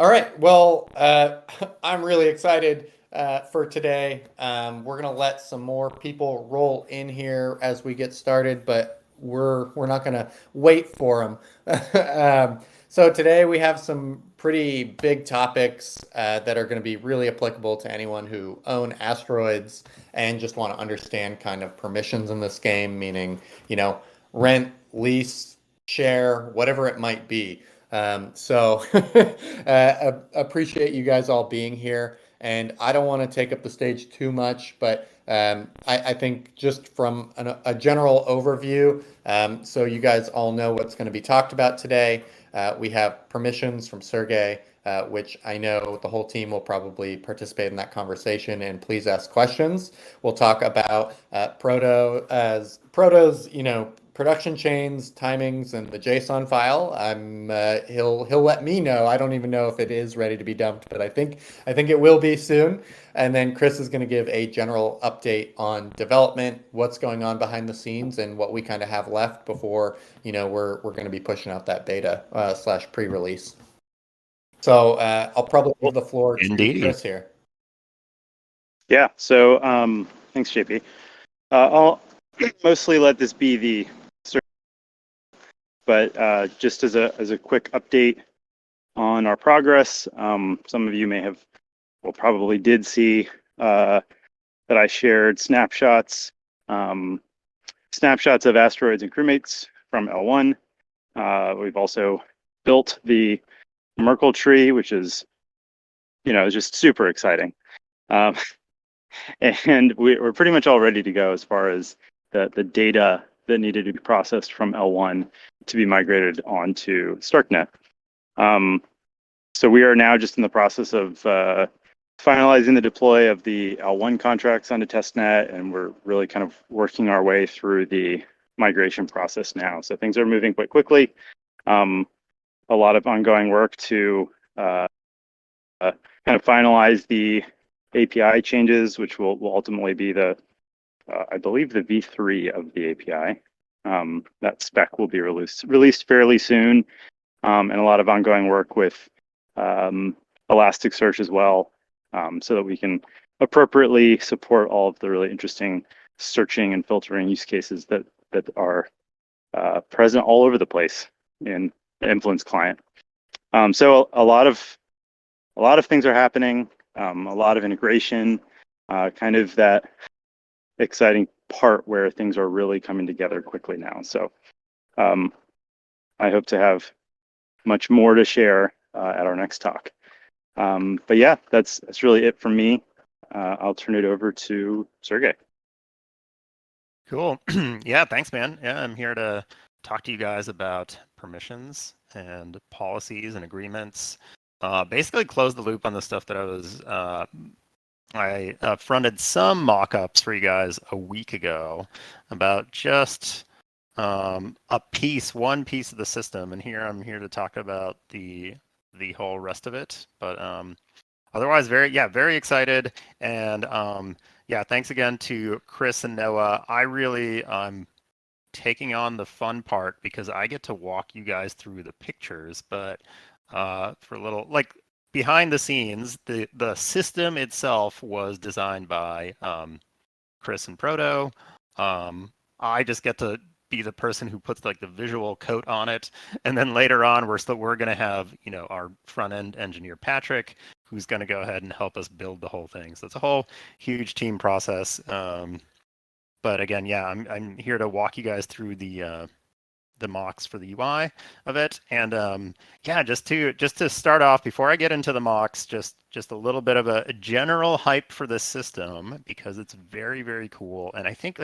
All right. Well, I'm really excited for today. We're gonna let some more people roll in here as we get started, but we're not gonna wait for them. So today we have some pretty big topics that are going to be really applicable to anyone who own asteroids and just want to understand kind of permissions in this game, meaning, you know, rent, lease, share, whatever it might be. So appreciate you guys all being here. And I don't want to take up the stage too much, but I think just from a general overview, so you guys all know what's going to be talked about today. We have permissions from Sergey, which I know the whole team will probably participate in that conversation, and please ask questions. We'll talk about Proto's, production chains, timings, and the JSON file. He'll let me know. I don't even know if it is ready to be dumped, but I think it will be soon. And then Chris is going to give a general update on development, what's going on behind the scenes, and what we kind of have left before we're going to be pushing out that beta slash pre-release. So I'll probably give the floor to Indeed. Chris here. Yeah. So thanks, JP. I'll mostly let this be the but just as a quick update on our progress, some of you probably did see that I shared snapshots of asteroids and crewmates from L1. We've also built the Merkle tree, which is, just super exciting. And we're pretty much all ready to go as far as the data that needed to be processed from L1 to be migrated onto StarkNet. So we are now just in the process of finalizing the deploy of the L1 contracts onto testnet, and we're really kind of working our way through the migration process now. So things are moving quite quickly. A lot of ongoing work to kind of finalize the API changes, which will ultimately be I believe the V3 of the API. That spec will be released fairly soon, and a lot of ongoing work with Elasticsearch as well, so that we can appropriately support all of the really interesting searching and filtering use cases that are present all over the place in the Influence client. So a lot of things are happening, a lot of integration, kind of that exciting part where things are really coming together quickly now. So I hope to have much more to share at our next talk. But yeah, that's really it from me. I'll turn it over to Sergey. Cool. Yeah, thanks, man. Yeah, I'm here to talk to you guys about permissions and policies and agreements. Basically close the loop on the stuff that I fronted some mock-ups for you guys a week ago about just one piece of the system, and here I'm here to talk about the whole rest of it. But otherwise, very excited, and yeah, thanks again to Chris and Noah. I'm taking on the fun part because I get to walk you guys through the pictures, but for a little behind the scenes, the system itself was designed by Chris and Proto. I just get to be the person who puts the visual coat on it, and then later on we're going to have our front end engineer Patrick, who's going to go ahead and help us build the whole thing. So it's a whole huge team process. But again, yeah, I'm here to walk you guys through the mocks for the UI of it, and yeah, just to start off before I get into the mocks, just a little bit of a general hype for this system because it's very, very cool, and I think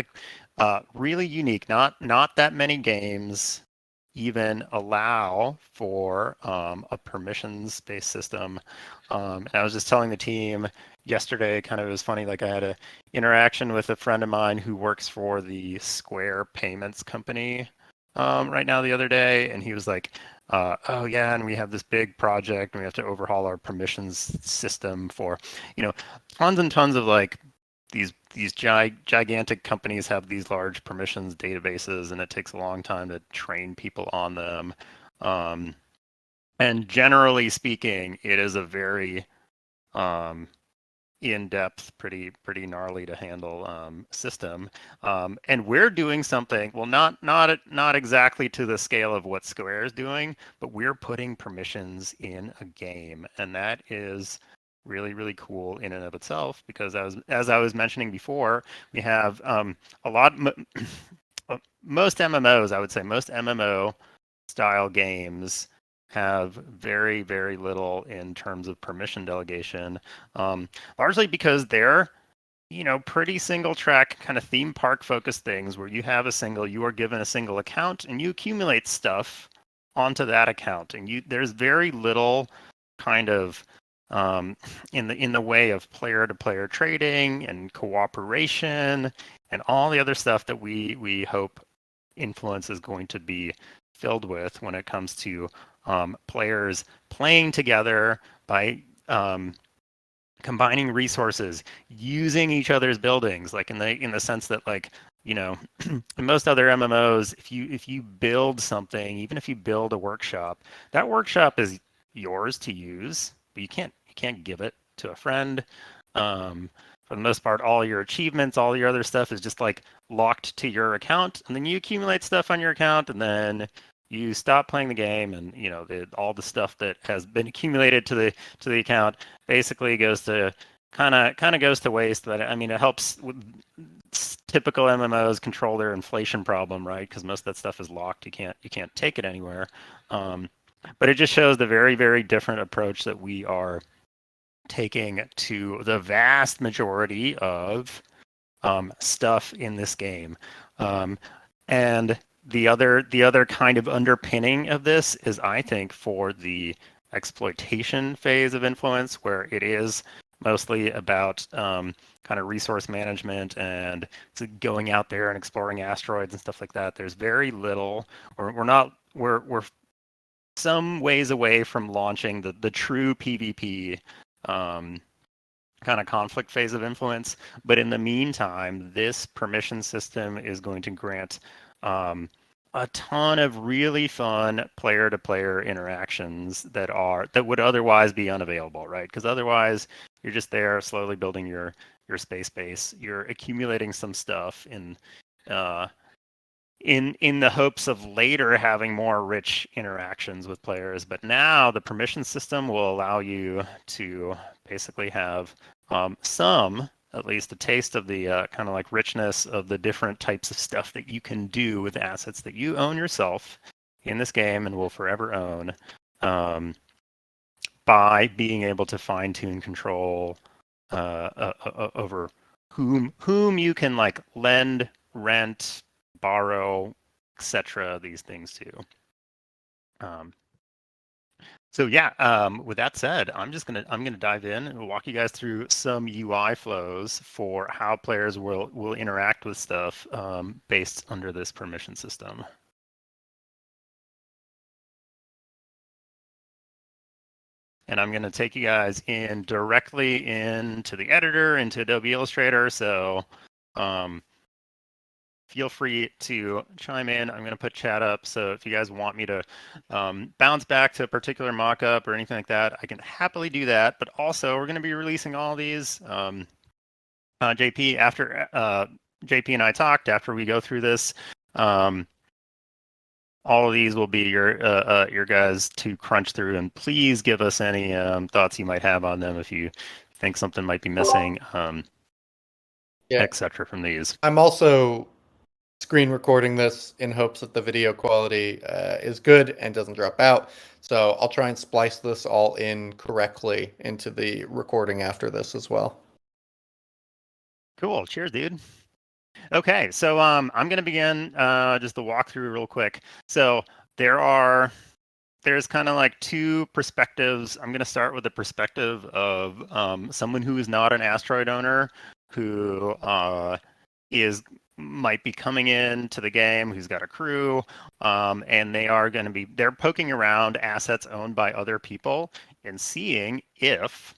really unique. Not that many games even allow for a permissions-based system. And I was just telling the team yesterday, kind of, it was funny, I had a interaction with a friend of mine who works for the Square payments company right now the other day, and he was like, oh yeah, and we have this big project and we have to overhaul our permissions system for tons and tons of these gigantic companies have these large permissions databases, and it takes a long time to train people on them. And generally speaking, it is a very in-depth, pretty gnarly to handle system. And we're doing something, well, not exactly to the scale of what Square is doing, but we're putting permissions in a game, and that is really cool in and of itself, because as I was mentioning before, we have a lot most MMOs, I would say most MMO style games have very little in terms of permission delegation, largely because they're pretty single track kind of theme park focused things where you are given a single account and you accumulate stuff onto that account, and there's very little kind of in the way of player to player trading and cooperation and all the other stuff that we hope influence is going to be filled with when it comes to players playing together by combining resources, using each other's buildings, like in the sense that, like, in most other MMOs, if you build something, even if you build a workshop, that workshop is yours to use, but you can't give it to a friend. For the most part, all your achievements, all your other stuff is just like locked to your account, and then you accumulate stuff on your account, and then you stop playing the game, and all the stuff that has been accumulated to the account basically goes to kind of goes to waste. But I mean, it helps with typical MMOs control their inflation problem, right? Because most of that stuff is locked. You can't take it anywhere. But it just shows the very different approach that we are taking to the vast majority of stuff in this game. And the other kind of underpinning of this is, I think, for the exploitation phase of influence, where it is mostly about kind of resource management and going out there and exploring asteroids and stuff like that. There's very little, or we're some ways away from launching the true PvP kind of conflict phase of influence. But in the meantime, this permission system is going to grant a ton of really fun player-to-player interactions that would otherwise be unavailable, right? Because otherwise, you're just there slowly building your space base. You're accumulating some stuff in the hopes of later having more rich interactions with players. But now the permission system will allow you to basically have at least a taste of the kind of like richness of the different types of stuff that you can do with assets that you own yourself in this game and will forever own, by being able to fine tune control over whom you can like lend, rent, borrow, etc. These things too. So yeah, with that said, I'm gonna dive in and walk you guys through some UI flows for how players will interact with stuff based under this permission system. And I'm gonna take you guys in directly into the editor, into Adobe Illustrator. So feel free to chime in. I'm going to put chat up, so if you guys want me to bounce back to a particular mock-up or anything like that, I can happily do that. But also, we're going to be releasing all these. JP, after JP and I talked, after we go through this, all of these will be your guys to crunch through, and please give us any thoughts you might have on them if you think something might be missing, etc. from these. I'm also screen recording this in hopes that the video quality is good and doesn't drop out. So I'll try and splice this all in correctly into the recording after this as well. Cool. Cheers, dude. Okay, so I'm going to begin just the walkthrough real quick. So there's kind of like two perspectives. I'm going to start with the perspective of someone who is not an asteroid owner, who might be coming into the game, who's got a crew, and they're poking around assets owned by other people and seeing if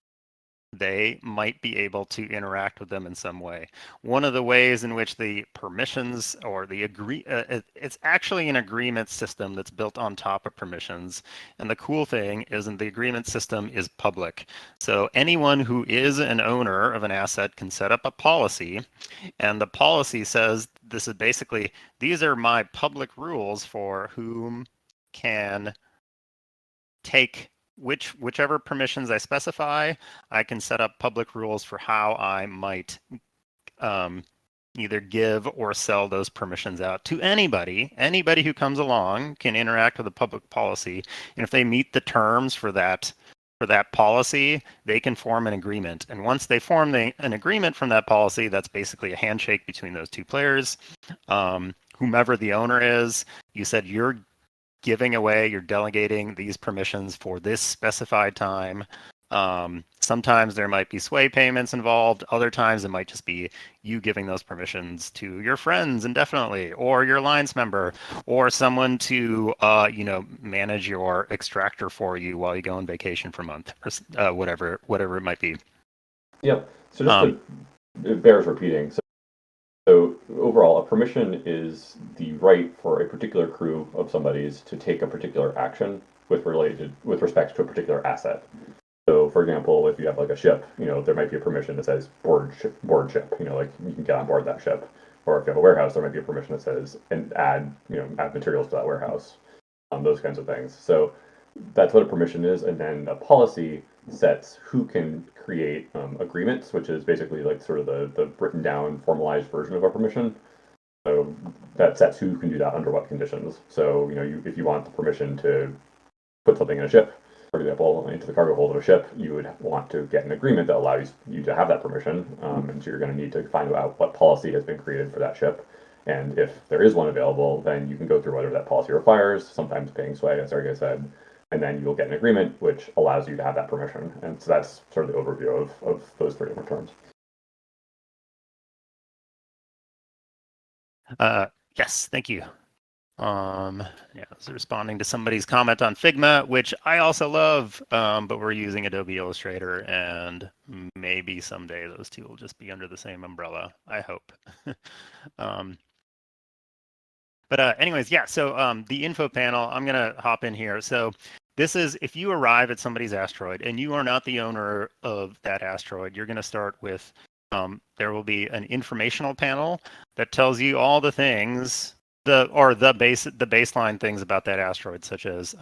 they might be able to interact with them in some way. One of the ways in which the permissions or the it's actually an agreement system that's built on top of permissions. And the cool thing is that the agreement system is public. So anyone who is an owner of an asset can set up a policy, and the policy says this is basically, these are my public rules for whom can take whichever permissions I specify. I can set up public rules for how I might either give or sell those permissions out to anybody. Anybody who comes along can interact with the public policy, and if they meet the terms for that policy, they can form an agreement. And once they form an agreement from that policy, that's basically a handshake between those two players. Whomever the owner is, you said you're giving away, you're delegating these permissions for this specified time. Sometimes there might be sway payments involved. Other times it might just be you giving those permissions to your friends indefinitely, or your alliance member, or someone to manage your extractor for you while you go on vacation for a month, or whatever it might be. Yep. So just it bears repeating. So overall, a permission is the right for a particular crew of somebody's to take a particular action with respect to a particular asset. So, for example, if you have like a ship, there might be a permission that says board ship, like you can get on board that ship. Or if you have a warehouse, there might be a permission that says and add materials to that warehouse. Those kinds of things. So that's what a permission is, and then a policy sets who can create agreements, which is basically like sort of the written down formalized version of a permission. So that sets who can do that under what conditions. So if you want the permission to put something in a ship, for example, into the cargo hold of a ship, you would want to get an agreement that allows you to have that permission. And so you're going to need to find out what policy has been created for that ship. And if there is one available, then you can go through whatever that policy requires, sometimes paying sway, as Sergey said, and then you'll get an agreement which allows you to have that permission. And so that's sort of the overview of those three different terms. Yes, thank you. I was responding to somebody's comment on Figma, which I also love, but we're using Adobe Illustrator, and maybe someday those two will just be under the same umbrella. I hope. Anyways, yeah. So the info panel, I'm gonna hop in here. So this is if you arrive at somebody's asteroid and you are not the owner of that asteroid, you're gonna start with there will be an informational panel that tells you all the things. The baseline things about that asteroid, such as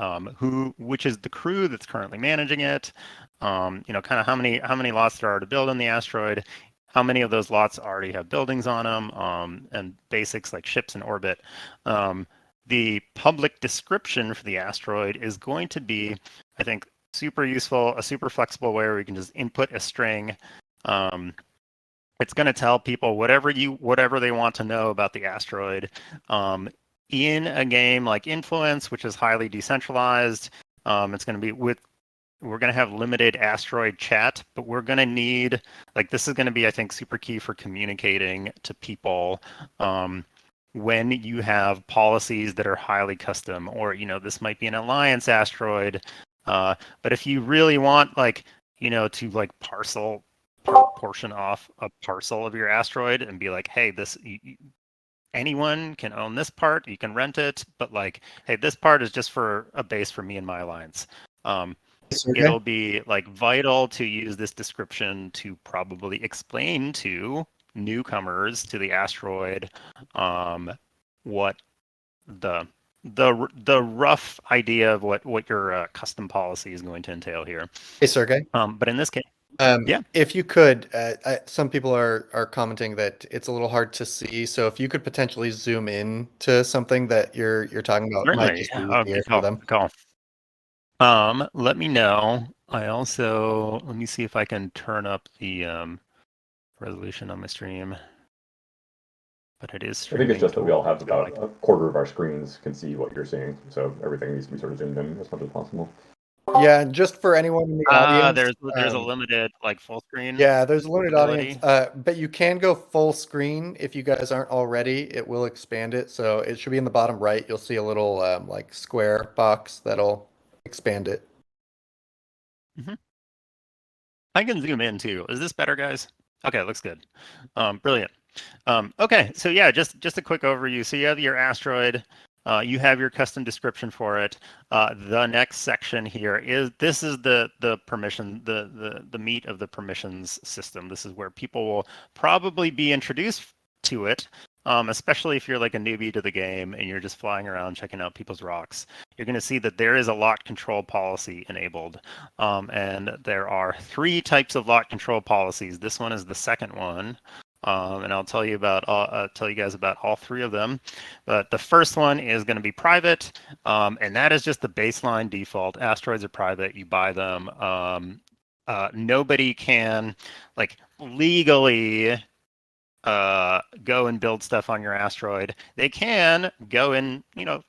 which is the crew that's currently managing it, kind of how many lots there are to build on the asteroid, how many of those lots already have buildings on them, and basics like ships in orbit. The public description for the asteroid is going to be, I think, super useful, a super flexible way where you can just input a string. It's going to tell people whatever they want to know about the asteroid. In a game like Influence, which is highly decentralized, it's going to be we're going to have limited asteroid chat, but we're going to need, this is going to be, I think, super key for communicating to people when you have policies that are highly custom, or, this might be an alliance asteroid. But if you really want, to portion off a parcel of your asteroid and be like, hey, anyone can own this part, you can rent it, but hey, this part is just for a base for me and my alliance. It'll be vital to use this description to probably explain to newcomers to the asteroid what the rough idea of what your custom policy is going to entail here. Hey, Sergey. But in this case, yeah. If you could, some people are commenting that it's a little hard to see. So if you could potentially zoom in to something that you're talking about, Certainly. might just be easier for them. Cool. Let me know. Let me see if I can turn up the resolution on my stream. But it is streaming. I think it's just that we all have about a quarter of our screens can see what you're seeing, so everything needs to be sort of zoomed in as much as possible. Yeah, just for anyone in the audience. There's a limited full screen. Yeah, there's a limited audience, but you can go full screen if you guys aren't already. It will expand it, so it should be in the bottom right. You'll see a little square box that'll expand it. Mm-hmm. I can zoom in too. Is this better, guys? Okay, looks good. Brilliant. Okay, so yeah, just a quick overview. So you have your asteroid. You have your custom description for it. The next section here is the permission, the meat of the permissions system. This is where people will probably be introduced to it, especially if you're like a newbie to the game and you're just flying around checking out people's rocks. You're going to see that there is a lot control policy enabled, and there are 3 types of lot control policies. This one is the second one. And I'll tell you guys about all 3 of them. But the first one is going to be private, and that is just the baseline default. Asteroids are private. You buy them. Nobody can like legally go and build stuff on your asteroid. They can go and,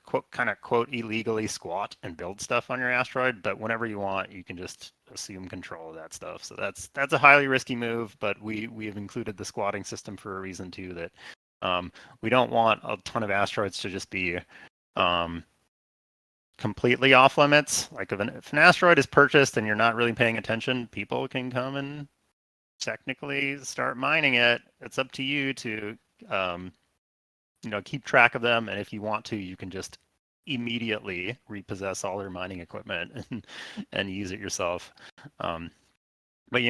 quote illegally squat and build stuff on your asteroid, but whenever you want, you can just assume control of that stuff. So that's a highly risky move, but we have included the squatting system for a reason too, that we don't want a ton of asteroids to just be completely off limits. Like if an asteroid is purchased and you're not really paying attention, people can come and technically start mining it. It's up to you to keep track of them, and if you want to, you can just immediately repossess all their mining equipment and use it yourself. But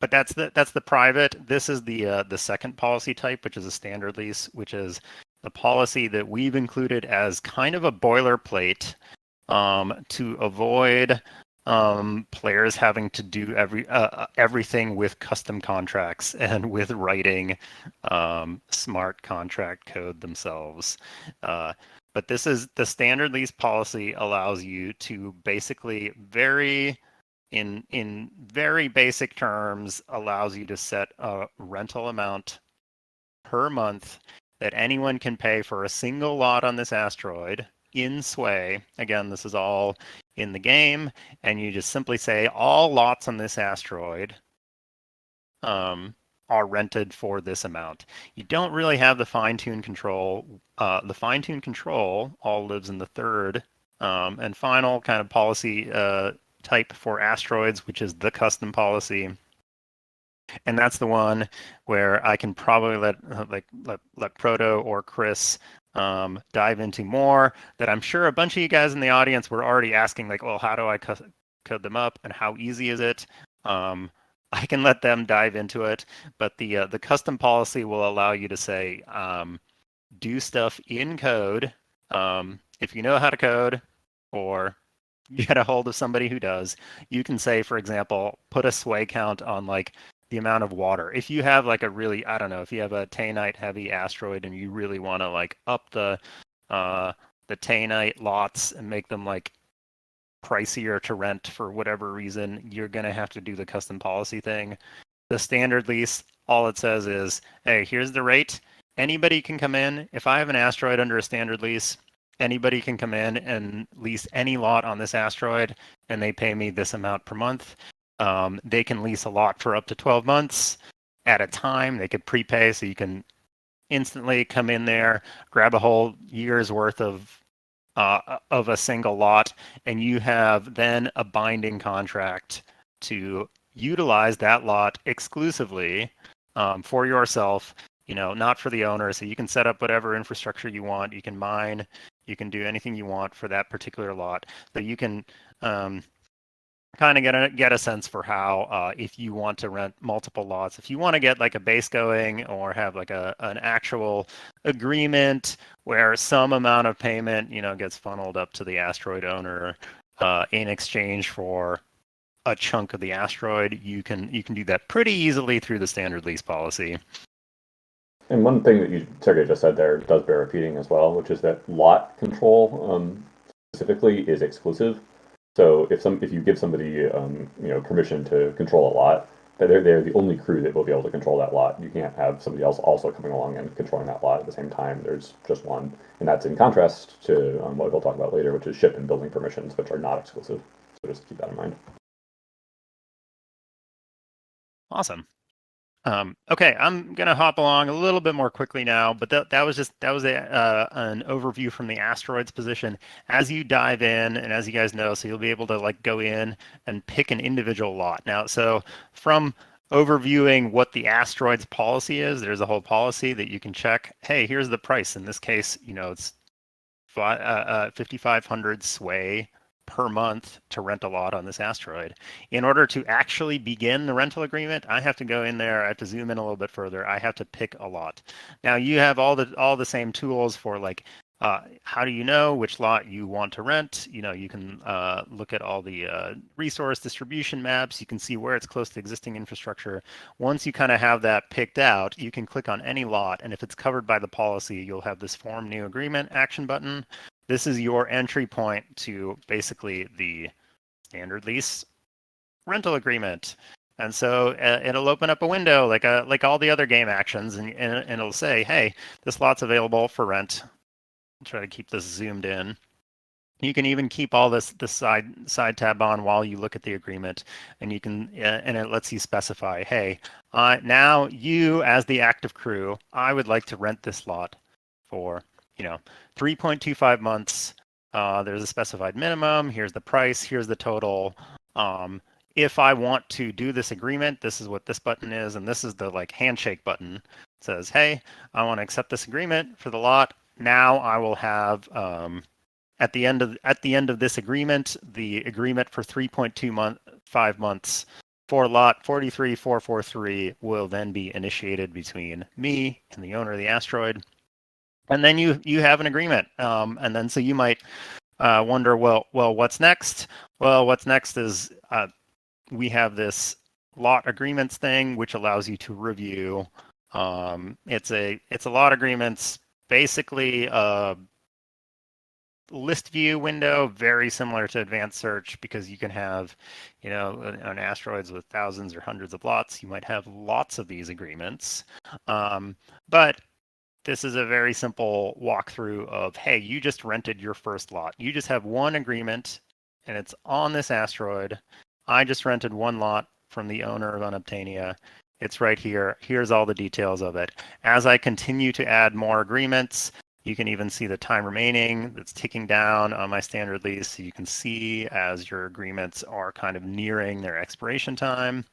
that's the private. This is the second policy type, which is a standard lease, which is the policy that we've included as kind of a boilerplate to avoid players having to do everything with custom contracts and with writing smart contract code themselves. But this is the standard lease policy allows you to basically in very basic terms allows you to set a rental amount per month that anyone can pay for a single lot on this asteroid in Sway. Again, this is all in the game, and you just simply say all lots on this asteroid are rented for this amount. You don't really have the fine-tune control. The fine-tune control all lives in the third and final kind of policy type for asteroids, which is the custom policy. And that's the one where I can probably let Proto or Chris dive into more, that I'm sure a bunch of you guys in the audience were already asking, like, well, how do I code them up and how easy is it? I can let them dive into it, but the custom policy will allow you to say, do stuff in code. If you know how to code, or you get a hold of somebody who does, you can say, for example, put a sway count on like the amount of water. If you have like a really, I don't know, if you have a taenite heavy asteroid and you really want to like up the taenite lots and make them like pricier to rent for whatever reason, you're going to have to do the custom policy thing. The standard lease, all it says is, hey, here's the rate. Anybody can come in. If I have an asteroid under a standard lease, anybody can come in and lease any lot on this asteroid, and they pay me this amount per month. They can lease a lot for up to 12 months at a time. They could prepay, so you can instantly come in there, grab a whole year's worth of a single lot, and you have then a binding contract to utilize that lot exclusively for yourself, not for the owner. So you can set up whatever infrastructure you want. You can mine. You can do anything you want for that particular lot. So you can kind of get a sense for how, if you want to rent multiple lots, if you want to get like a base going or have like an actual agreement where some amount of payment, gets funneled up to the asteroid owner in exchange for a chunk of the asteroid, you can do that pretty easily through the standard lease policy. And one thing that Sergey just said there does bear repeating as well, which is that lot control specifically is exclusive. So if you give somebody permission to control a lot, that they're the only crew that will be able to control that lot. You can't have somebody else also coming along and controlling that lot at the same time. There's just one, and that's in contrast to what we'll talk about later, which is ship and building permissions, which are not exclusive. So just keep that in mind. Awesome. Okay, I'm gonna hop along a little bit more quickly now, but that was an overview from the asteroids position. As you dive in, and as you guys know, so you'll be able to like go in and pick an individual lot. Now, so from overviewing what the asteroids policy is, there's a whole policy that you can check. Hey, here's the price. In this case, it's 5,500 sway per month to rent a lot on this asteroid. In order to actually begin the rental agreement, I have to go in there. I have to zoom in a little bit further. I have to pick a lot. Now you have all the same tools for like how do you know which lot you want to rent? You can look at all the resource distribution maps. You can see where it's close to existing infrastructure. Once you kind of have that picked out, you can click on any lot, and if it's covered by the policy, you'll have this Form New Agreement action button. This is your entry point to basically the standard lease rental agreement. And so it'll open up a window like all the other game actions, and it'll say, hey, this lot's available for rent. Try to keep this zoomed in. You can even keep all this side tab on while you look at the agreement, and you can and it lets you specify, hey, now you as the active crew, I would like to rent this lot for 3.25 months. There's a specified minimum. Here's the price. Here's the total. If I want to do this agreement, this is what this button is, and this is the like handshake button. It says, hey, I want to accept this agreement for the lot. Now I will have at the end of this agreement, the agreement for 3.25 months for lot 43443 will then be initiated between me and the owner of the asteroid. And then you have an agreement. And then so you might wonder, well, what's next? Well, what's next is we have this lot agreements thing, which allows you to review. It's a lot agreements, basically a list view window, very similar to advanced search, because you can have, on asteroids with thousands or hundreds of lots, you might have lots of these agreements. But this is a very simple walkthrough of, hey, you just rented your first lot. You just have one agreement, and it's on this asteroid. I just rented one lot from the owner of Unobtainium. It's right here. Here's all the details of it. As I continue to add more agreements, you can even see the time remaining that's ticking down on my standard lease. So you can see as your agreements are kind of nearing their expiration time.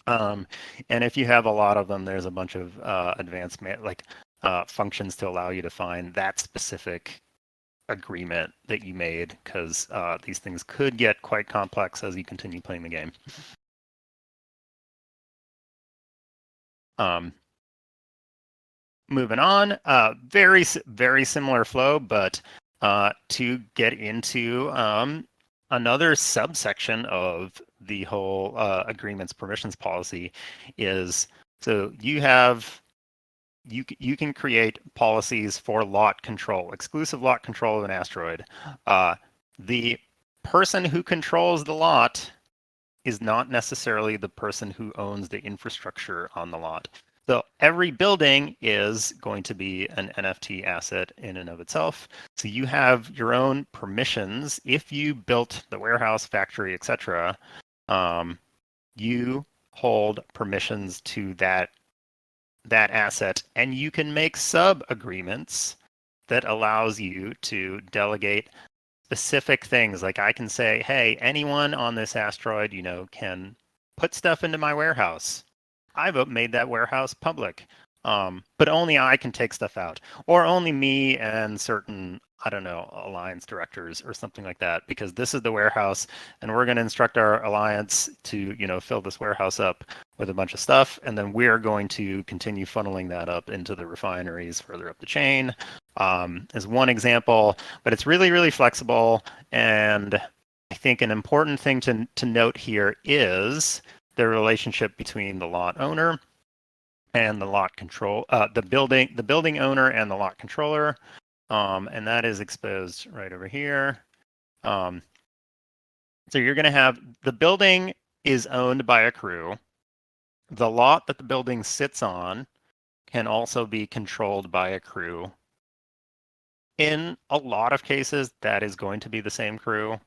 And if you have a lot of them, there's a bunch of advanced functions to allow you to find that specific agreement that you made, because these things could get quite complex as you continue playing the game. Moving on, very similar flow, but to get into another subsection of the whole agreements permissions policy is, so you can create policies for lot control, exclusive lot control of an asteroid. The person who controls the lot is not necessarily the person who owns the infrastructure on the lot. So every building is going to be an NFT asset in and of itself. So you have your own permissions. If you built the warehouse, factory, etc., you hold permissions to that asset, and you can make sub agreements that allows you to delegate specific things. Like I can say, hey, anyone on this asteroid, can put stuff into my warehouse. I've made that warehouse public, but only I can take stuff out, or only me and certain, alliance directors or something like that, because this is the warehouse, and we're going to instruct our alliance to, fill this warehouse up with a bunch of stuff, and then we're going to continue funneling that up into the refineries further up the chain, as one example. But it's really, really flexible, and I think an important thing to note here is the relationship between the lot owner and the lot control, the building owner and the lot controller, and that is exposed right over here. So you're going to have, the building is owned by a crew. The lot that the building sits on can also be controlled by a crew. In a lot of cases, that is going to be the same crew.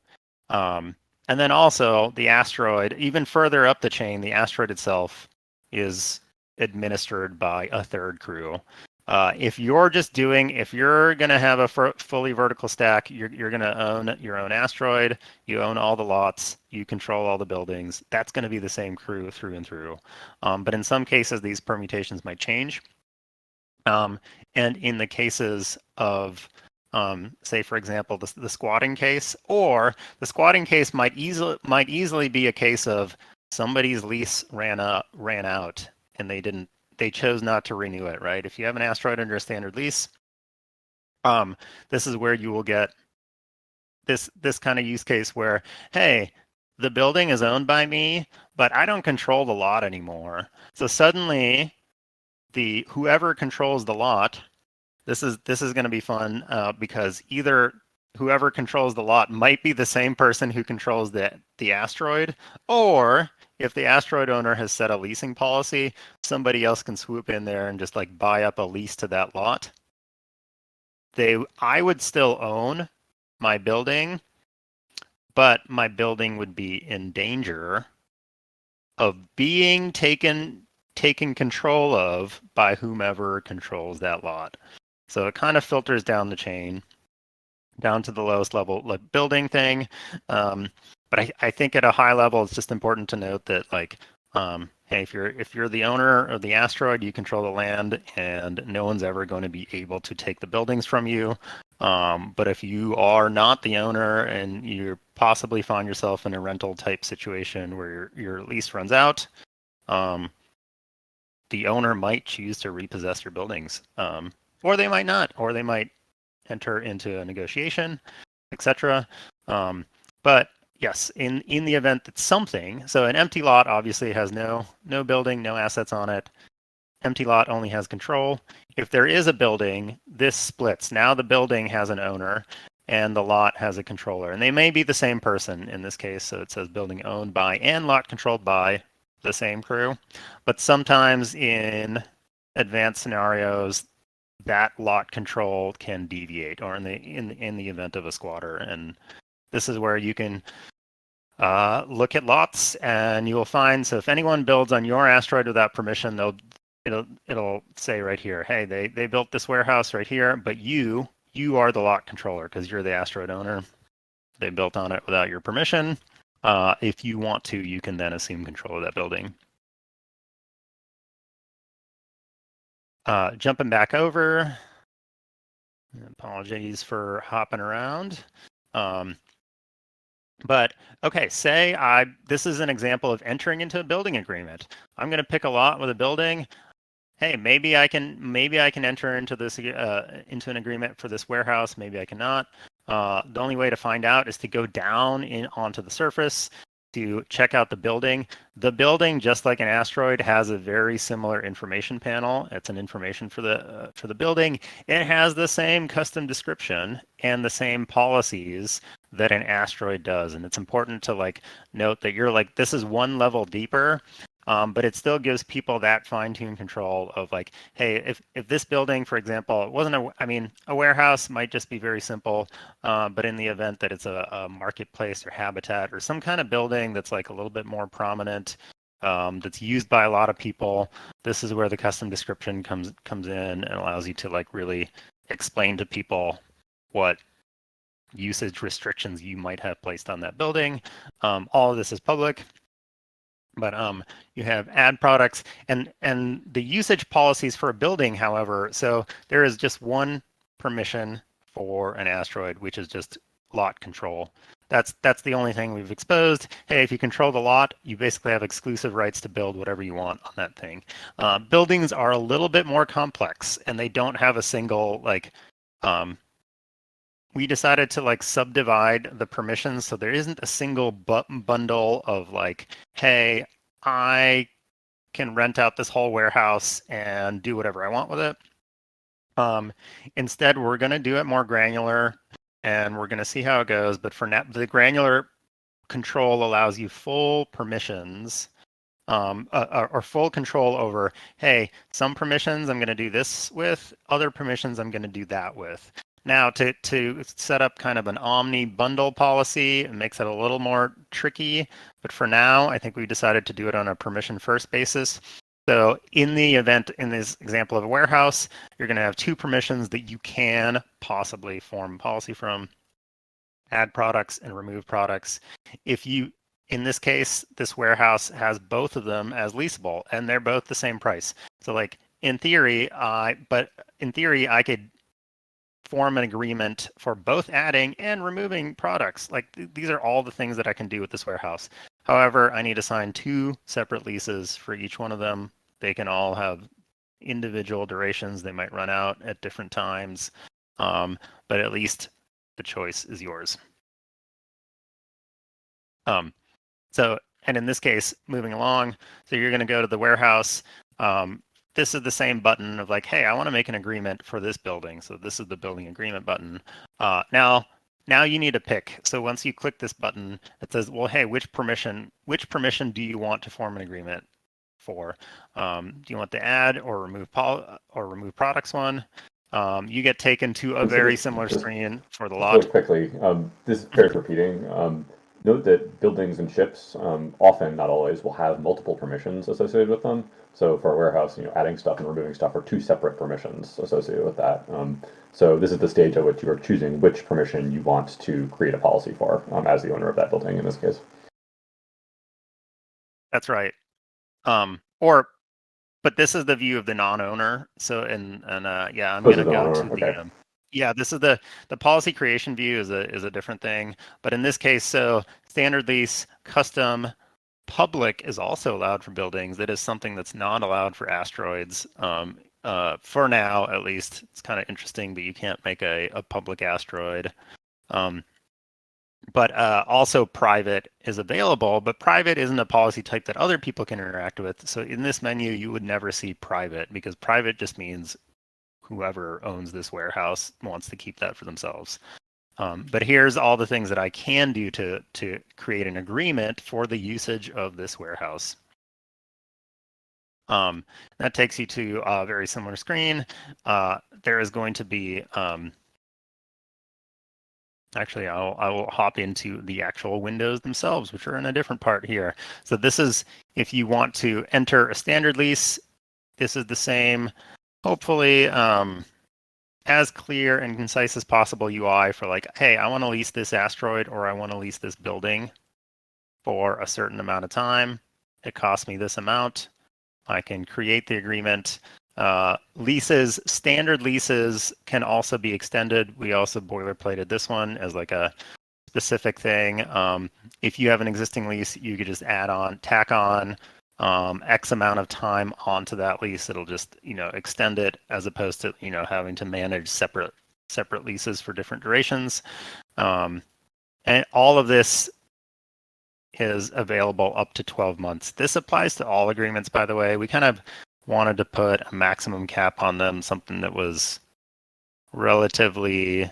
And then also the asteroid, even further up the chain, the asteroid itself is administered by a third crew. If you're going to have a fully vertical stack, you're going to own your own asteroid, you own all the lots, you control all the buildings. That's going to be the same crew through and through. But in some cases, these permutations might change. And in the cases of, say, for example, the squatting case, or the squatting case might easily be a case of somebody's lease ran out and they chose not to renew it, right? If you have an asteroid under a standard lease, this is where you will get this kind of use case where, hey, the building is owned by me, but I don't control the lot anymore. So suddenly, whoever controls the lot, this is going to be fun because either whoever controls the lot might be the same person who controls the asteroid, or if the asteroid owner has set a leasing policy, somebody else can swoop in there and just like buy up a lease to that lot. I would still own my building, but my building would be in danger of being taken control of by whomever controls that lot. So it kind of filters down the chain, down to the lowest level like building thing. But I think at a high level, it's just important to note that like, hey, if you're the owner of the asteroid, you control the land, and no one's ever going to be able to take the buildings from you. But if you are not the owner and you possibly find yourself in a rental type situation where your lease runs out, the owner might choose to repossess your buildings, or they might not, or they might enter into a negotiation, etc. But yes, in the event that something, so an empty lot obviously has no building, no assets on it. Empty lot only has control. If there is a building, this splits. Now the building has an owner and the lot has a controller. And they may be the same person in this case. So it says building owned by and lot controlled by the same crew. But sometimes in advanced scenarios, that lot control can deviate, or in the event of a squatter. And this is where you can look at lots, and you will find, so if anyone builds on your asteroid without permission, it'll say right here, hey, they built this warehouse right here, but you are the lot controller because you're the asteroid owner. They built on it without your permission. If you want to, you can then assume control of that building. Jumping back over. Apologies for hopping around. But okay, say this is an example of entering into a building agreement. I'm going to pick a lot with a building. Hey, maybe I can enter into this into an agreement for this warehouse. Maybe I cannot. The only way to find out is to go down onto the surface to check out the building. The building, just like an asteroid, has a very similar information panel. It's an information for the building. It has the same custom description and the same policies that an asteroid does. And it's important to like note that you're like, this is one level deeper. But it still gives people that fine-tuned control of like, hey, if this building, for example, it wasn't a warehouse might just be very simple, but in the event that it's a marketplace or habitat or some kind of building that's like a little bit more prominent, that's used by a lot of people, this is where the custom description comes in and allows you to like really explain to people what usage restrictions you might have placed on that building. All of this is public. But you have ad products and the usage policies for a building, however, so there is just one permission for an asteroid, which is just lot control. That's the only thing we've exposed. Hey, if you control the lot, you basically have exclusive rights to build whatever you want on that thing. Buildings are a little bit more complex, and they don't have a single like. We decided to like subdivide the permissions, so there isn't a single bundle of like, hey, I can rent out this whole warehouse and do whatever I want with it. Instead, we're going to do it more granular, and we're going to see how it goes. But for now, the granular control allows you full permissions, or full control over, hey, some permissions I'm going to do this with, other permissions I'm going to do that with. Now, to set up kind of an omni bundle policy, it makes it a little more tricky. But for now, I think we decided to do it on a permission first basis. So in the event, in this example of a warehouse, you're going to have two permissions that you can possibly form policy from: add products and remove products. If you, in this case, this warehouse has both of them as leasable, and they're both the same price. So like in theory, I could form an agreement for both adding and removing products. Like these are all the things that I can do with this warehouse. However, I need to sign two separate leases for each one of them. They can all have individual durations. They might run out at different times, but at least the choice is yours. So, and in this case, moving along, so you're going to go to the warehouse. This is the same button of like, hey, I want to make an agreement for this building. So this is the building agreement button. Now you need to pick. So once you click this button, it says, well, hey, which permission do you want to form an agreement for? Do you want the add or remove products one? You get taken to a very similar screen for the lot. Really quickly, this bears repeating. Note that buildings and ships often, not always, will have multiple permissions associated with them. So for a warehouse, adding stuff and removing stuff are two separate permissions associated with that. So this is the stage at which you are choosing which permission you want to create a policy for as the owner of that building in this case. That's right. But this is the view of the non-owner. So yeah, I'm going to go to the yeah, this is the policy creation view is a different thing. But in this case, so standard lease, custom, public is also allowed for buildings. That is something that's not allowed for asteroids. For now, at least. It's kind of interesting, but you can't make a public asteroid. But also private is available, but private isn't a policy type that other people can interact with. So in this menu, you would never see private, because private just means whoever owns this warehouse wants to keep that for themselves. But here's all the things that I can do to create an agreement for the usage of this warehouse. That takes you to a very similar screen. There is going to be, actually, I will hop into the actual windows themselves, which are in a different part here. So this is if you want to enter a standard lease. This is the same, hopefully, as clear and concise as possible UI for like, hey, I want to lease this asteroid or I want to lease this building for a certain amount of time. It costs me this amount. I can create the agreement. Leases, standard leases can also be extended. We also boilerplated this one as like a specific thing. If you have an existing lease, you could just tack on X amount of time onto that lease. It'll just, extend it, as opposed to, having to manage separate leases for different durations. And all of this is available up to 12 months. This applies to all agreements, by the way. We kind of wanted to put a maximum cap on them, something that was relatively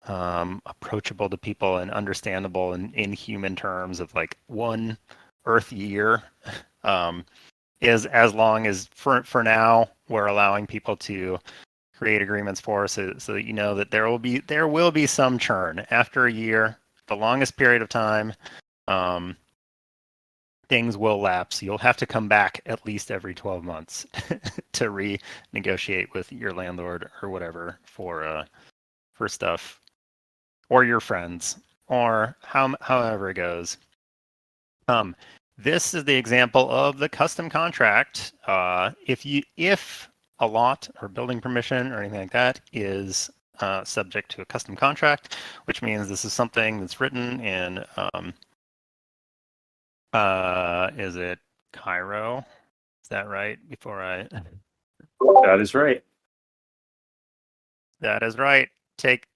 approachable to people and understandable in human terms of like 1 Earth year. Is as long as for now we're allowing people to create agreements for us, so that you know that there will be some churn after a year, the longest period of time. Things will lapse. You'll have to come back at least every 12 months to renegotiate with your landlord or whatever for stuff, or your friends, or however it goes. This is the example of the custom contract. If a lot or building permission or anything like that is subject to a custom contract, which means this is something that's written in is it Cairo? Is that right? That is right. That is right. Take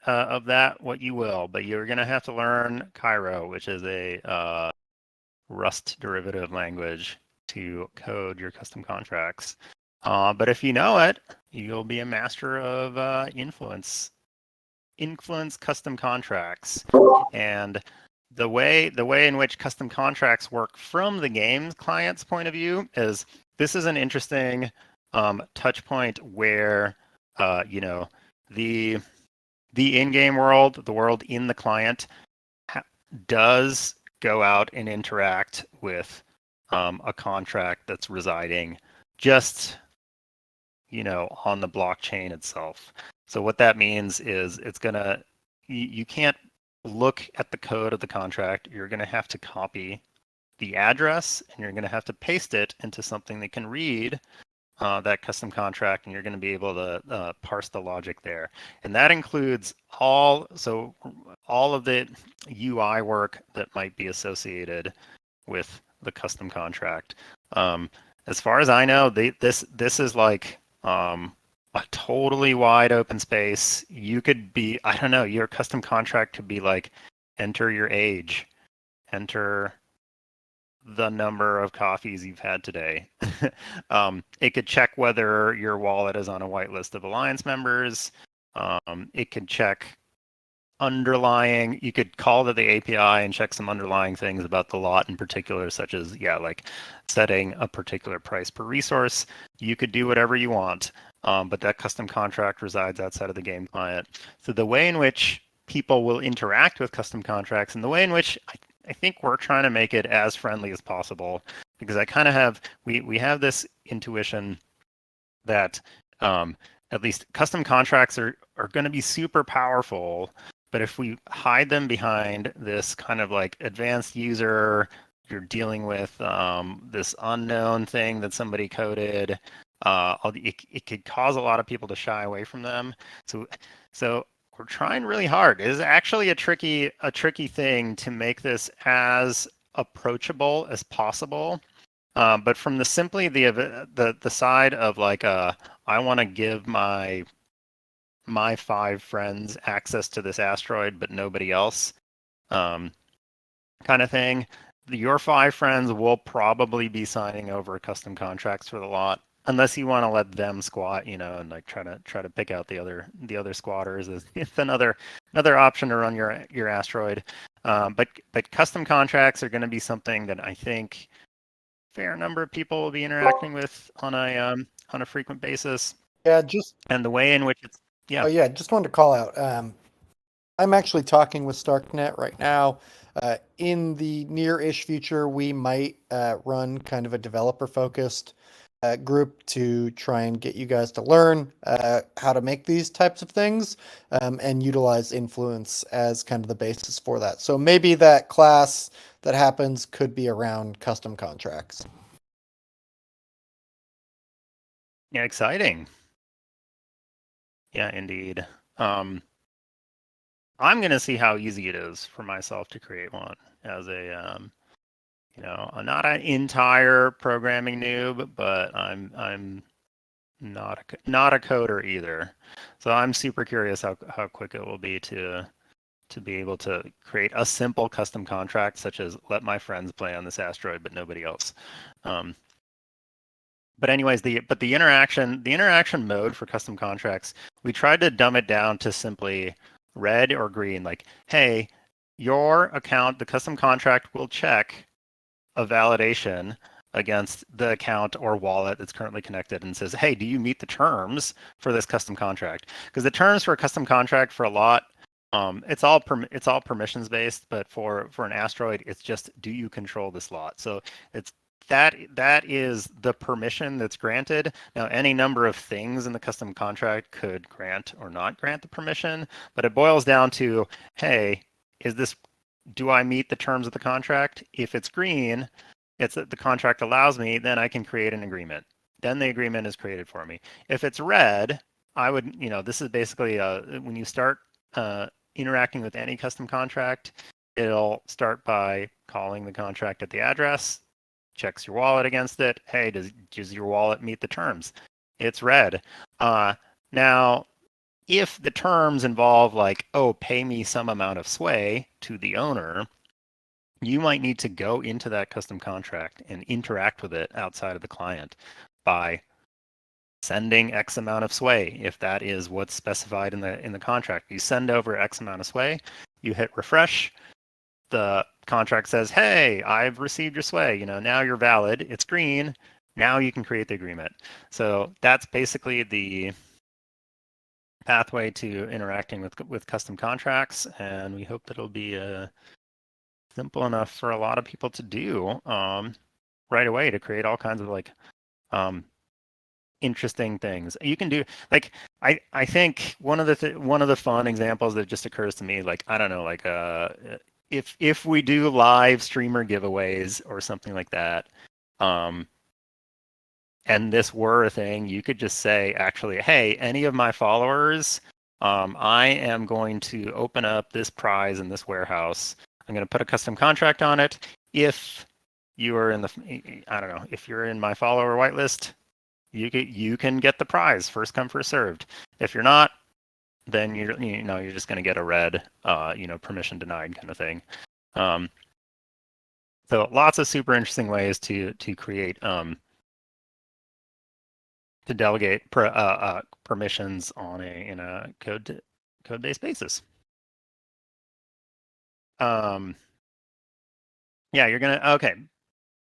of that what you will, but you're going to have to learn Cairo, which is a Rust derivative language to code your custom contracts. But if you know it, you'll be a master of influence custom contracts. And the way in which custom contracts work from the game's client's point of view is, this is an interesting touch point where the in-game world, the world in the client, does go out and interact with a contract that's residing just, on the blockchain itself. So what that means is you can't look at the code of the contract. You're going to have to copy the address and you're going to have to paste it into something that can read that custom contract, and you're going to be able to parse the logic there. And that includes all of the UI work that might be associated with the custom contract. As far as I know, this is like a totally wide open space. You could be, I don't know, your custom contract could be like, enter your age, enter the number of coffees you've had today. It could check whether your wallet is on a whitelist of Alliance members. It could check underlying, you could call to the API and check some underlying things about the lot in particular, such as, like setting a particular price per resource. You could do whatever you want, but that custom contract resides outside of the game client. So the way in which people will interact with custom contracts and the way in which I think we're trying to make it as friendly as possible, because I kind of have, we have this intuition that at least custom contracts are going to be super powerful, but if we hide them behind this kind of like advanced user, you're dealing with this unknown thing that somebody coded, it could cause a lot of people to shy away from them. So we're trying really hard. It is actually a tricky thing to make this as approachable as possible. But from the side of like I want to give my 5 friends access to this asteroid, but nobody else, kind of thing. Your 5 friends will probably be signing over custom contracts for the lot, unless you want to let them squat, and like try to pick out the other squatters. It's another option to run your asteroid. But custom contracts are going to be something that I think a fair number of people will be interacting with on a frequent basis. Yeah, and the way in which it's Oh yeah, just wanted to call out. I'm actually talking with StarkNet right now. In the near-ish future, we might run kind of a developer-focused group to try and get you guys to learn how to make these types of things and utilize influence as kind of the basis for that. So maybe that class that happens could be around custom contracts. Yeah, exciting. Yeah, indeed. I'm going to see how easy it is for myself to create one as a, I'm not an entire programming noob, but I'm not a coder either. So I'm super curious how quick it will be to be able to create a simple custom contract, such as let my friends play on this asteroid, but nobody else. But anyways, the interaction mode for custom contracts, we tried to dumb it down to simply red or green. Like, hey, your account, the custom contract will check a validation against the account or wallet that's currently connected and says, hey, do you meet the terms for this custom contract? Because the terms for a custom contract for a lot, it's all permissions based, but for an asteroid, it's just, do you control this lot? So it's that is the permission that's granted. Now, any number of things in the custom contract could grant or not grant the permission, but it boils down to, hey, do I meet the terms of the contract? If it's green, it's that the contract allows me, then I can create an agreement. Then the agreement is created for me. If it's red, I would, this is basically when you start interacting with any custom contract, it'll start by calling the contract at the address, checks your wallet against it. Hey, does your wallet meet the terms? It's red. Now, if the terms involve like, oh, pay me some amount of sway to the owner, you might need to go into that custom contract and interact with it outside of the client by sending X amount of sway. If that is what's specified in the contract, you send over X amount of sway, you hit refresh, the contract says, hey, I've received your sway, now you're valid, it's green, now you can create the agreement. So that's basically the pathway to interacting with custom contracts, and we hope that it'll be simple enough for a lot of people to do. right away to create all kinds of like interesting things you can do. Like I think one of the fun examples that just occurs to me, like I don't know, like if we do live streamer giveaways or something like that, and this were a thing, you could just say, actually, hey, any of my followers, I am going to open up this prize in this warehouse. I'm going to put a custom contract on it. If you are in the, I don't know, if you're in my follower whitelist, you can get the prize, first come, first served. If you're not, then you're just going to get a red, permission denied kind of thing. So lots of super interesting ways to create to delegate permissions in a code-based basis. Yeah, you're gonna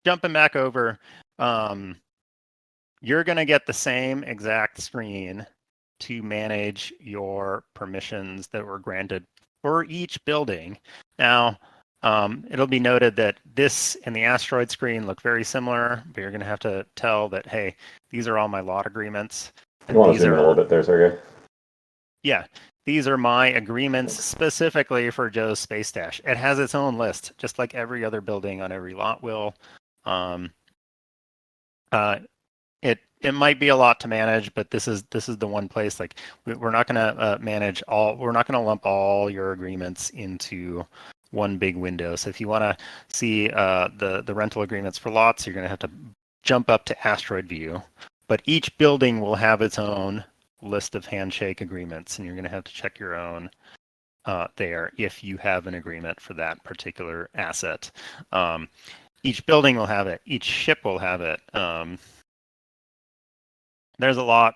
jumping back over. You're gonna get the same exact screen to manage your permissions that were granted for each building. Now, it'll be noted that this and the asteroid screen look very similar, but you're going to have to tell that, hey, these are all my lot agreements. You want to zoom in a little bit there, Sergey? Yeah, these are my agreements specifically for Joe's Space Stash. It has its own list, just like every other building on every lot will. It might be a lot to manage, but this is the one place, like we're not going to manage all. We're not going to lump all your agreements into one big window. So if you want to see the rental agreements for lots, you're going to have to jump up to Asteroid View. But each building will have its own list of handshake agreements, and you're going to have to check your own there if you have an agreement for that particular asset. Each building will have it. Each ship will have it. There's a lot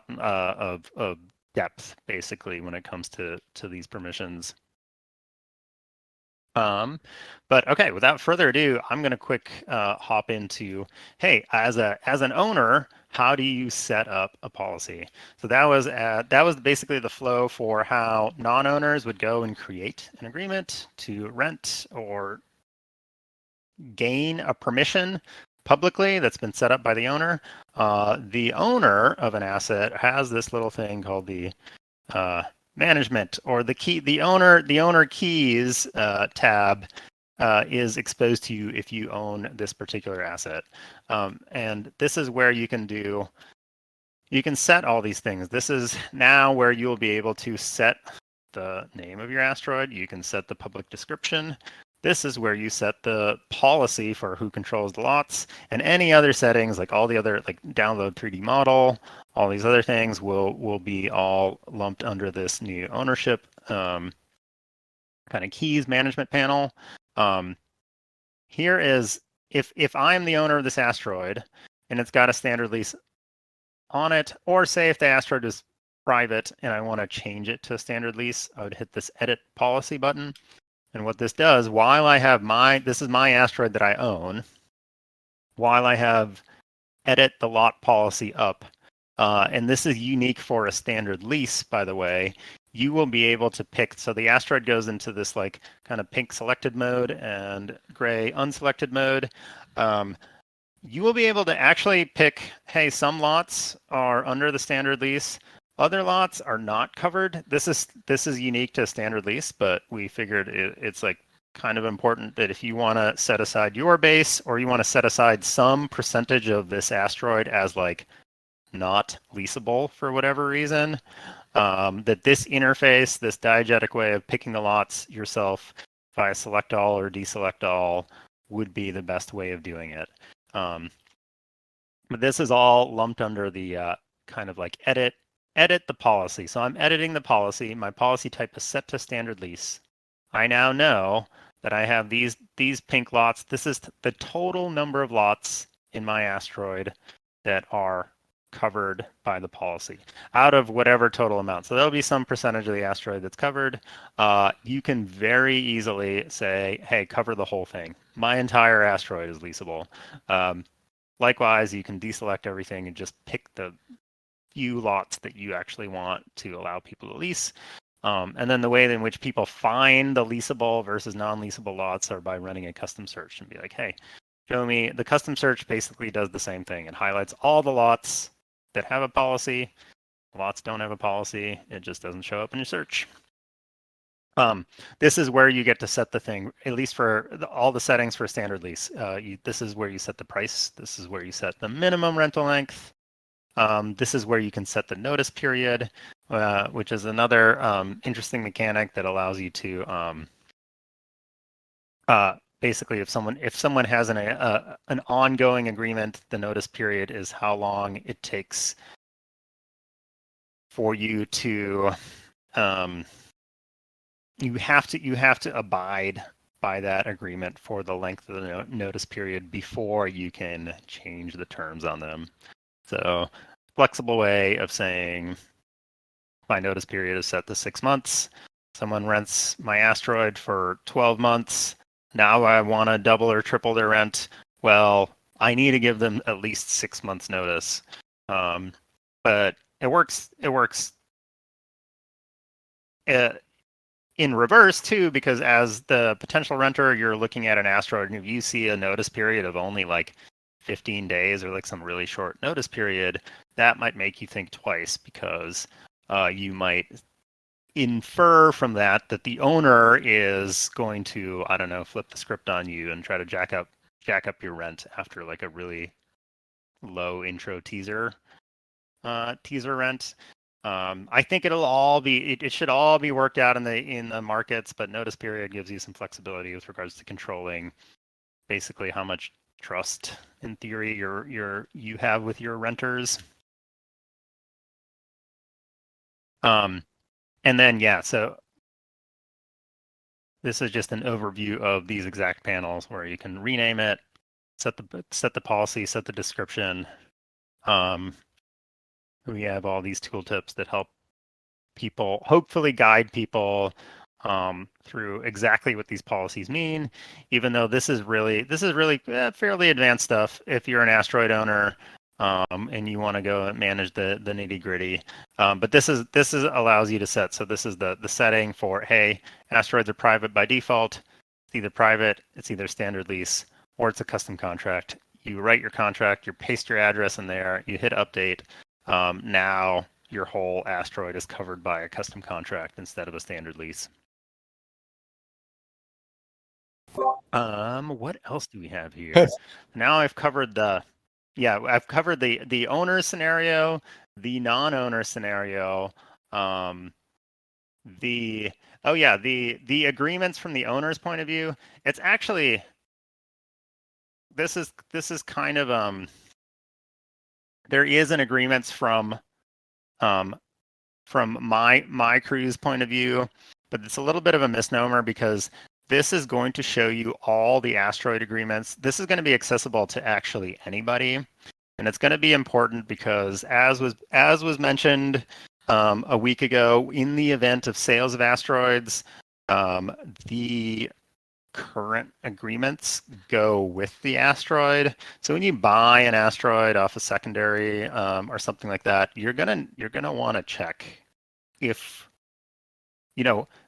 of depth basically when it comes to these permissions. But okay, without further ado, I'm going to quick hop into, hey, as an owner, how do you set up a policy? So that was basically the flow for how non-owners would go and create an agreement to rent or gain a permission publicly that's been set up by the owner. The owner of an asset has this little thing called the management or the key. The owner keys tab is exposed to you if you own this particular asset, and this is where you can set all these things. This is now where you'll be able to set the name of your asteroid. You can set the public description. This is where you set the policy for who controls the lots, and any other settings, like all the other, like download 3D model, all these other things will be all lumped under this new ownership kind of keys management panel. Here is, if I'm the owner of this asteroid and it's got a standard lease on it, or say if the asteroid is private and I want to change it to a standard lease, I would hit this edit policy button. And what this does, while I have this is my asteroid that I own, while I have edit the lot policy up, and this is unique for a standard lease, by the way, you will be able to pick, so the asteroid goes into this like kind of pink selected mode and gray unselected mode. You will be able to actually pick, hey, some lots are under the standard lease, other lots are not covered. This is unique to a standard lease, but we figured it's like kind of important that if you want to set aside your base or you want to set aside some percentage of this asteroid as like not leasable for whatever reason, that this interface, this diegetic way of picking the lots yourself via select all or deselect all would be the best way of doing it. But this is all lumped under the kind of like edit the policy. So I'm editing the policy. My policy type is set to standard lease. I now know that I have these pink lots. This is the total number of lots in my asteroid that are covered by the policy out of whatever total amount. So there'll be some percentage of the asteroid that's covered. You can very easily say, hey, cover the whole thing. My entire asteroid is leasable. Likewise, you can deselect everything and just pick the few lots that you actually want to allow people to lease. And then the way in which people find the leasable versus non-leasable lots are by running a custom search and be like, hey, show me. The custom search basically does the same thing. It highlights all the lots that have a policy. Lots don't have a policy. It just doesn't show up in your search. This is where you get to set the thing, at least for all the settings for standard lease. This is where you set the price. This is where you set the minimum rental length. This is where you can set the notice period, which is another interesting mechanic that allows you to basically, if someone has an ongoing agreement, the notice period is how long it takes for you to you have to abide by that agreement for the length of the notice period before you can change the terms on them. So, flexible way of saying my notice period is set to 6 months. Someone rents my asteroid for 12 months. Now I want to double or triple their rent. Well, I need to give them at least 6 months notice. But it works. It works in reverse too, because as the potential renter, you're looking at an asteroid, and if you see a notice period of only like 15 days or like some really short notice period, that might make you think twice, because you might infer from that the owner is going to, I don't know, flip the script on you and try to jack up your rent after like a really low intro teaser rent. I think it should all be worked out in the markets, but notice period gives you some flexibility with regards to controlling basically how much trust in theory you have with your renters. And then so this is just an overview of these exact panels where you can rename it, set the policy, set the description. We have all these tooltips that help people, hopefully guide people through exactly what these policies mean, even though this is really fairly advanced stuff if you're an asteroid owner and you want to go and manage the nitty gritty. But this allows you to set. So this is the setting for, hey, asteroids are private by default. It's either private, it's either standard lease, or it's a custom contract. You write your contract, you paste your address in there, you hit update. Now your whole asteroid is covered by a custom contract instead of a standard lease. What else do we have here? Now I've covered the owner scenario, the non-owner scenario, the agreements from the owner's point of view. It's actually this is kind of there is an agreements from my crew's point of view, but it's a little bit of a misnomer, because this is going to show you all the asteroid agreements. This is going to be accessible to actually anybody, and it's going to be important because, as was mentioned a week ago, in the event of sales of asteroids, the current agreements go with the asteroid. So when you buy an asteroid off a secondary or something like that, you're gonna want to check if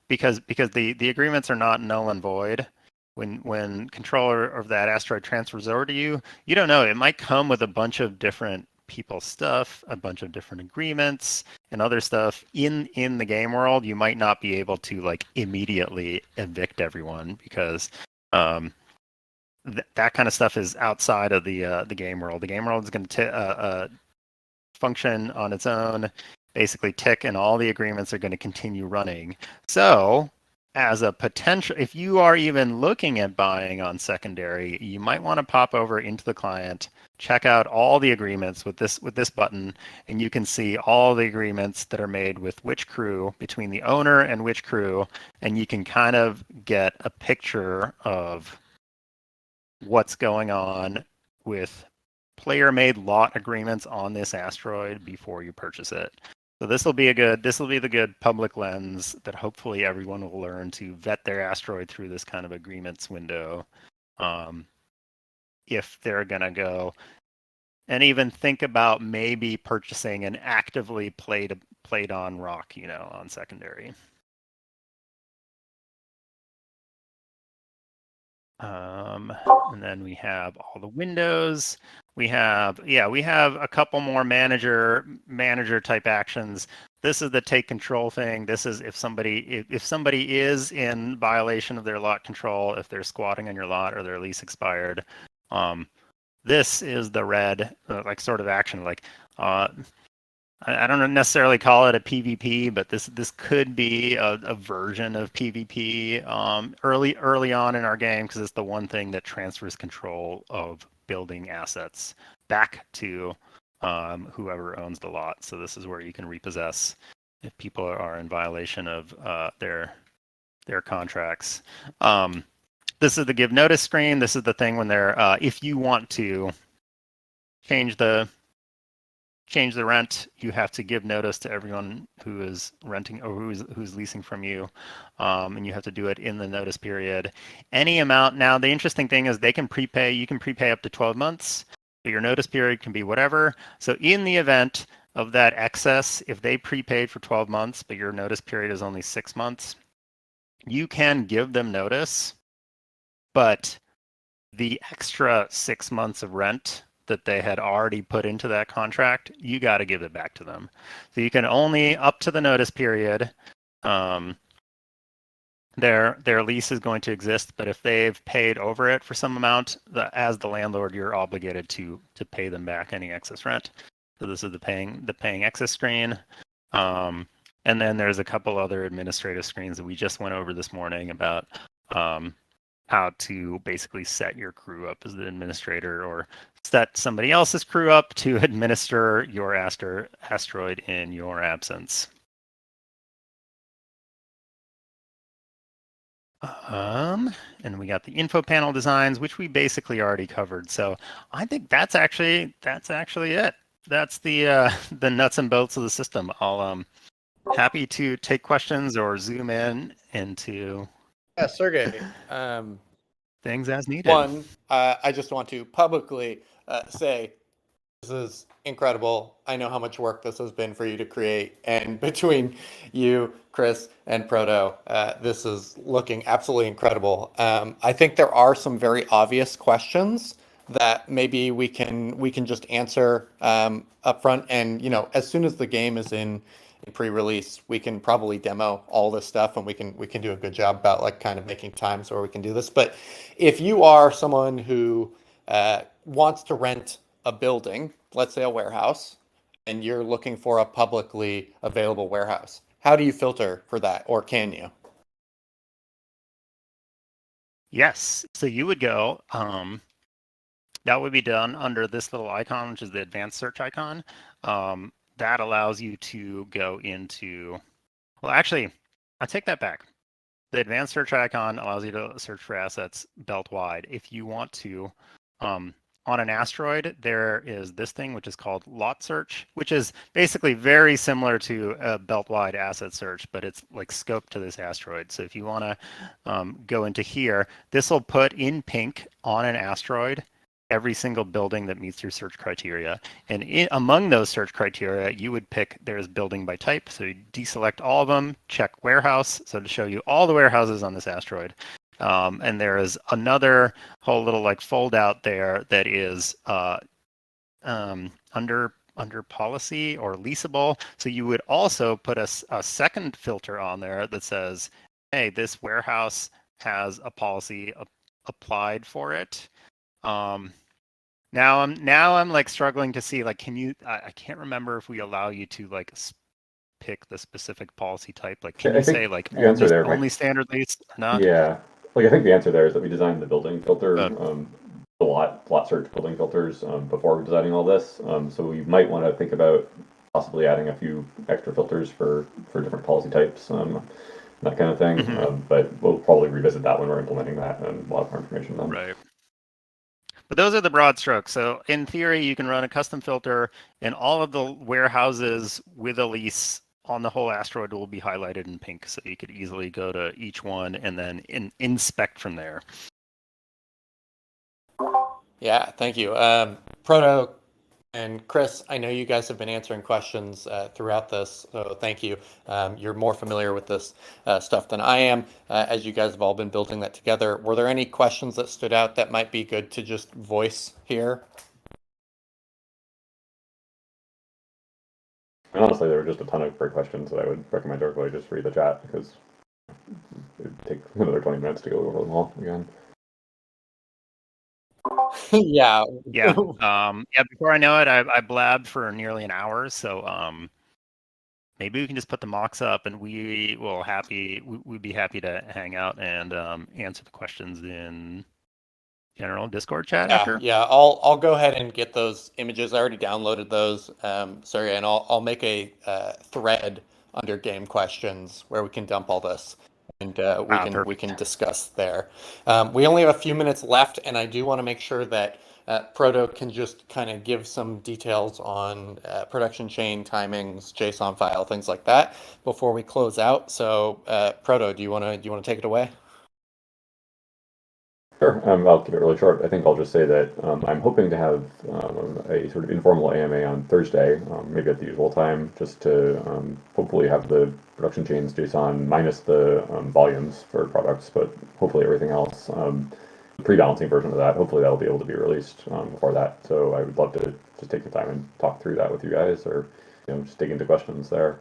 because the agreements are not null and void. When controller of that asteroid transfers over to you, you don't know. It might come with a bunch of different people's stuff, a bunch of different agreements and other stuff in the game world. You might not be able to like immediately evict everyone, because that kind of stuff is outside of the game world. The game world is going to function on its own, basically tick, and all the agreements are going to continue running. So as a potential, if you are even looking at buying on secondary, you might want to pop over into the client, check out all the agreements with this button, and you can see all the agreements that are made with which crew, between the owner and which crew, and you can kind of get a picture of what's going on with player-made lot agreements on this asteroid before you purchase it. So this will be the good public lens that hopefully everyone will learn to vet their asteroid through this kind of agreements window, if they're gonna go and even think about maybe purchasing an actively played on rock, on secondary. And then we have all the windows. We have a couple more manager type actions. This is the take control thing. This is if somebody is in violation of their lot control, if they're squatting on your lot or their lease expired. This is the red like sort of action. Like I don't necessarily call it a PvP, but this could be a version of PvP early on in our game, because it's the one thing that transfers control of building assets back to whoever owns the lot. So this is where you can repossess if people are in violation of their contracts. This is the give notice screen. This is the thing when they're if you want to change the rent, you have to give notice to everyone who is renting or who's leasing from you, and you have to do it in the notice period. Any amount. Now, the interesting thing is they can prepay. You can prepay up to 12 months. But your notice period can be whatever. So in the event of that excess, if they prepaid for 12 months, but your notice period is only 6 months, you can give them notice, but the extra 6 months of rent that they had already put into that contract, you got to give it back to them. So you can only up to the notice period. Their lease is going to exist, but if they've paid over it for some amount, as the landlord, you're obligated to pay them back any excess rent. So this is the paying excess screen. And then there's a couple other administrative screens that we just went over this morning about how to basically set your crew up as the administrator or set somebody else's crew up to administer your asteroid in your absence. And we got the info panel designs, which we basically already covered. So I think that's actually it. That's the nuts and bolts of the system. I'll happy to take questions or zoom in into Sergey. things as needed. One, I just want to publicly say this is incredible. I know how much work this has been for you to create, and between you, Chris, and Proto, this is looking absolutely incredible. I think there are some very obvious questions that maybe we can just answer up front, and as soon as the game is in pre-release, we can probably demo all this stuff, and we can do a good job about like kind of making times where we can do this. But if you are someone who wants to rent a building, let's say a warehouse, and you're looking for a publicly available warehouse, how do you filter for that, or can you? Yes. So you would go, that would be done under this little icon, which is the advanced search icon. That allows you to go into, well, actually, I take that back. The advanced search icon allows you to search for assets belt wide. If you want to, on an asteroid, there is this thing which is called lot search, which is basically very similar to a belt wide asset search, but it's like scoped to this asteroid. So if you want to go into here, this will put in pink on an asteroid every single building that meets your search criteria. And among those search criteria, you would pick, there's building by type. So you deselect all of them, check warehouse. So to show you all the warehouses on this asteroid. And there is another whole little like fold out there that is under policy or leasable. So you would also put a second filter on there that says, hey, this warehouse has a policy applied for it. Now I'm like struggling to see, like, can you, I can't remember if we allow you to like pick the specific policy type. Like, can you say like only standard lease or not? Yeah. Like I think the answer there is that we designed the building filter, the lot search building filters before designing all this. So we might want to think about possibly adding a few extra filters for different policy types, that kind of thing. Mm-hmm. But we'll probably revisit that when we're implementing that, and we'll have more information then. Right. But those are the broad strokes. So in theory, you can run a custom filter, and all of the warehouses with a lease on the whole asteroid will be highlighted in pink. So you could easily go to each one and then inspect from there. Yeah, thank you. Proto, And Chris, I know you guys have been answering questions throughout this, so thank you. You're more familiar with this stuff than I am, as you guys have all been building that together. Were there any questions that stood out that might be good to just voice here? And honestly, there were just a ton of great questions that I would recommend everybody just read the chat because it would take another 20 minutes to go over them all again. Yeah. Yeah. Yeah. Before I know it, I blabbed for nearly an hour. So maybe we can just put the mocks up, and we'd be happy to hang out and answer the questions in general Discord chat after. Yeah. I'll go ahead and get those images. I already downloaded those. Sorry, and I'll make a thread under game questions where we can dump all this, and we Perfect. can discuss there. We only have a few minutes left, and I do want to make sure that Proto can just kind of give some details on production chain timings, JSON file, things like that before we close out. So, Proto, do you want to take it away? Sure. I'll keep it really short. I think I'll just say that I'm hoping to have a sort of informal AMA on Thursday, maybe at the usual time, just to hopefully have the production chains JSON minus the volumes for products, but hopefully everything else. The pre-balancing version of that, hopefully that'll be able to be released before that. So I would love to just take the time and talk through that with you guys, or just dig into questions there.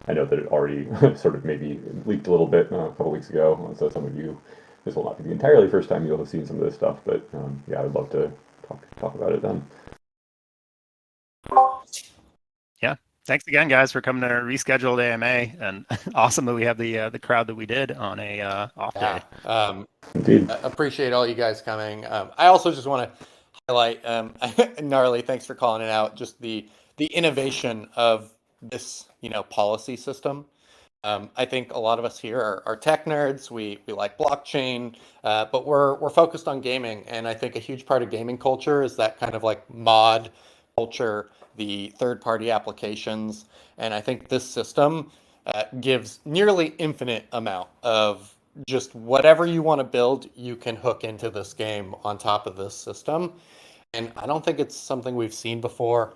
I know that it already sort of maybe leaked a little bit a couple weeks ago, so some of you. This will not be the entirely first time you'll have seen some of this stuff, but yeah, I would love to talk about it then. Yeah. Thanks again, guys, for coming to our rescheduled AMA, and awesome that we have the crowd that we did on a off day. Indeed. Appreciate all you guys coming. I also just want to highlight, gnarly. Thanks for calling it out. Just the innovation of this, policy system. I think a lot of us here are tech nerds. We like blockchain, but we're focused on gaming, and I think a huge part of gaming culture is that kind of like mod culture, the third-party applications, and I think this system gives nearly infinite amount of just whatever you want to build, you can hook into this game on top of this system. And I don't think it's something we've seen before,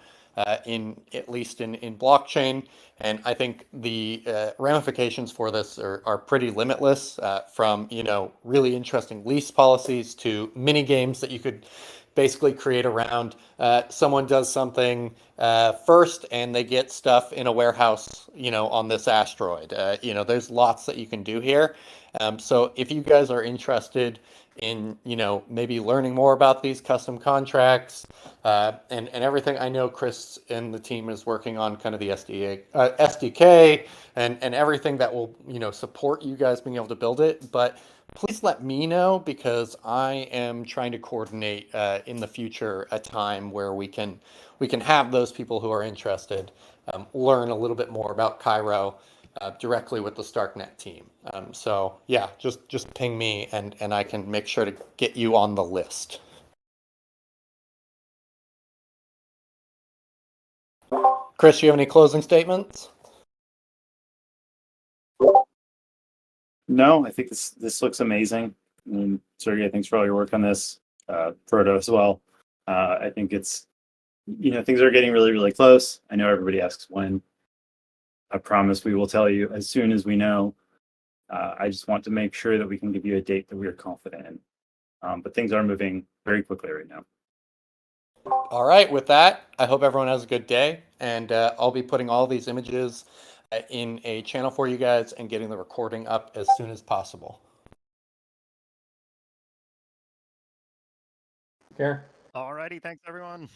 in at least in blockchain. And I think the ramifications for this are pretty limitless, from really interesting lease policies to mini games that you could basically create around someone does something first and they get stuff in a warehouse, on this asteroid. There's lots that you can do here. So if you guys are interested in, maybe learning more about these custom contracts and everything, I know Chris and the team is working on kind of the SDK and everything that will, support you guys being able to build it. But please let me know, because I am trying to coordinate in the future a time where we can have those people who are interested learn a little bit more about Cairo directly with the StarkNet team. So yeah, just ping me and I can make sure to get you on the list. Chris, you have any closing statements? No, I think this looks amazing. I mean, Sergey, thanks for all your work on this. Proto as well. I think it's, things are getting really, really close. I know everybody asks when. I promise we will tell you as soon as we know. I just want to make sure that we can give you a date that we are confident in. But things are moving very quickly right now. All right, with that, I hope everyone has a good day, and I'll be putting all these images in a channel for you guys and getting the recording up as soon as possible. Care. Alrighty, thanks everyone.